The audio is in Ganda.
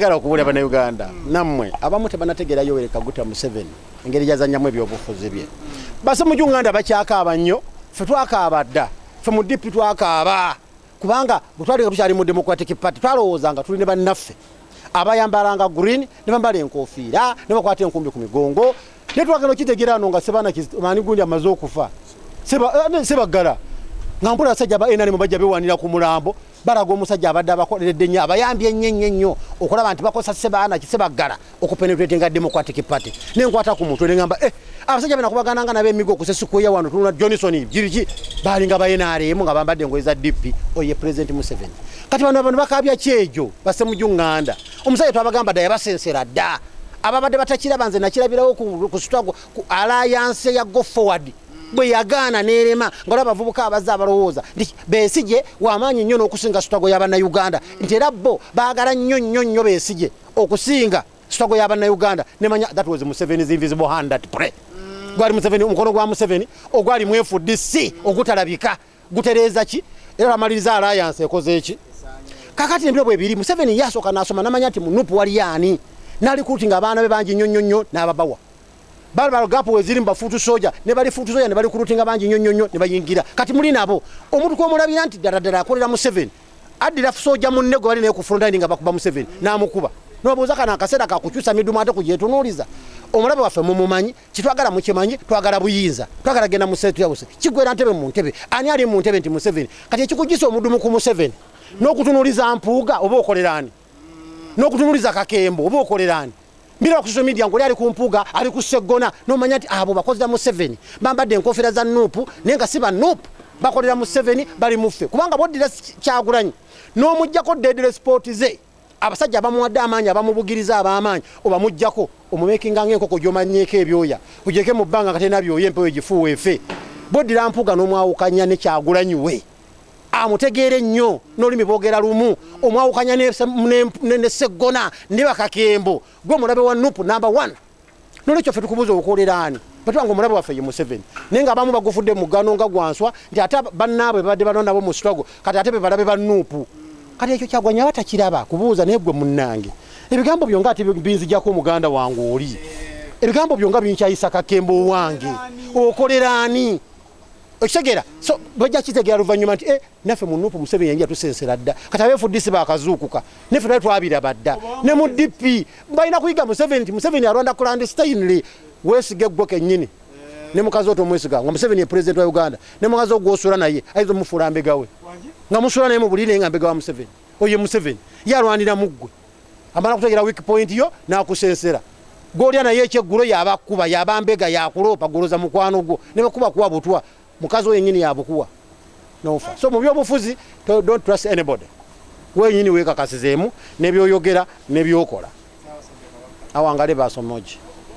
njagala okubulira bana Uganda nammwe abamu tebanategeera Yoweri Kaguta Museveni engeri yazannyamu ebyobufuzi bye base mu Uganda bakyakaaba nnyo ffe twakaaba dda ffe mu DP twakaaba kubanga butwali tukyali mu Democratic Party twalowoozanga tuli ne bannaffe abayambalanga green ne bambala enkofiira ne bakwata enkumbi ku migongo ne twagala kitegeera no nga sebana mani gundi amaze okufa sebagala ngampula asajja ba enani mubajja bewanira ku mulambo baraga omusajja abadde abakoleredde nnyo abayambye nnyo okulaba nti bakosa sebana kisebagala okupenetrate nga Democratic Party nenkwata ku mutwe ngamba abasajja bana kubagananga nabe emigo kusesikuya wano tununa Johnson jiriki balinga bayenare mu nga bambadde ngoyeza DP oye President Museveni kati bano bakabya kyejo base mu Uganda omusajja twabagamba da yabasensera dda ababadde batakira banze nakirabirawo ku struggle ku alliance ya go forward bwe yagana nerema ngolaba abavubuka abaza abalowooza besije wamanyi nnyo okusinga struggle y'abana Uganda ntera bo baagala nnyo besije okusinga struggle y'abana Uganda nemanya that was Museveni's invisible hand that pray gwali Museveni umukono gwa Museveni ogwali mu FDC ogutalabika gutereza ki era amaliriza alliance ekoze eki kakati nbyo bwe biri Museveni yasoka nasoma namanya ati mu NUP wali yani nali kutinga abana be bangi nnyo n'ababawa bali gapo weziri mbafutu soja ne bali futu soja ne bali kurutinga bangi nnyo ne bayingira kati muli nabo omuntu ko mulabira nti daradara akolera Museveni adira soja munnego bali ne ku frontline nga bakuba Museveni namukuba nobuza kana akasera kakukyusa miduma ate kujetunuliza omulabe waffe mumumanyi kitwagala mukimanyi twagala buyinza twagala genda musetu yabuse kigwera ntebe mu ntebe ani ali mu ntebe nti Museveni kati ekikugisa omudumu ku Museveni n'okutunuliza mpuuga oba okolerani n'okutunuliza kakembo oba okolerani mbira ku social media ngoli ali ku mpuuga ali ku Segona n'omanya ati abo bakozera Museveni bambadde enkofira za NUP nenga siba NUP bakolera Museveni bali muffe kubanga bodira Kyagulanyi n'omujjako dead sport ze abasajja abamuwadde amaanyi abamubugiriza ab'amaanyi oba mujjako omumekinga ng'enkoko gy'omanyeko ebyoya ujeke mu bbanga kate nabyoya empewo egifuuwa efe bodira mpuuga n'omwawukanya ne Kyagulanyi we amutegeere nnyo n'olimi boogera lumu omwawukanya ne Segona ne bakakembo gwe mulabe wa NUP number 1 n'olwekyo ffe tukubuuza obukolerani batwanga omulabe waffe ye Museveni naye nga abamu bagufudde mu ggano nga gwanswa nti ate bannaabwe babadde banonabo mu struggle kati ate be balabe ba NUP kati ekyo Kyagwanya batakiraba kubuuza naye gwe munnange ebigambo byo nga ate binzijjako omuganda wange oli ebigambo byo nga binkyayisa kakembo wange okolerani okitegeera so bajja kitegeera luvannyuma nti naffe mu NUP Museveni yanjira tusensera dda kati abe FDC bakazuukuka naffe naye twabiraba dda ne mu DP balina kuyiga Museveni nti Museveni alonda clandestinely weesige gwe kennyini ne mukazi oto omwesiga nga Museveni ye president wa Uganda ne mukazi ogwosula naye ayinza omufuula mbegawe nga musula naye mu bulire nga mbega wa Museveni oye Museveni yalwanira muggwe amala kutegera weak point yo n'akusensera gw'olya naye ekyeggulo yabakuba yabambega yakuloopa goloza mukwano gwo ne bakuba kuwa butwa mukazi wenyini yabukuwa nofa so mu byobufuzi don't trust anybody wenyini wekakasizeemu nebyoyogera nebyokola awangale basomoji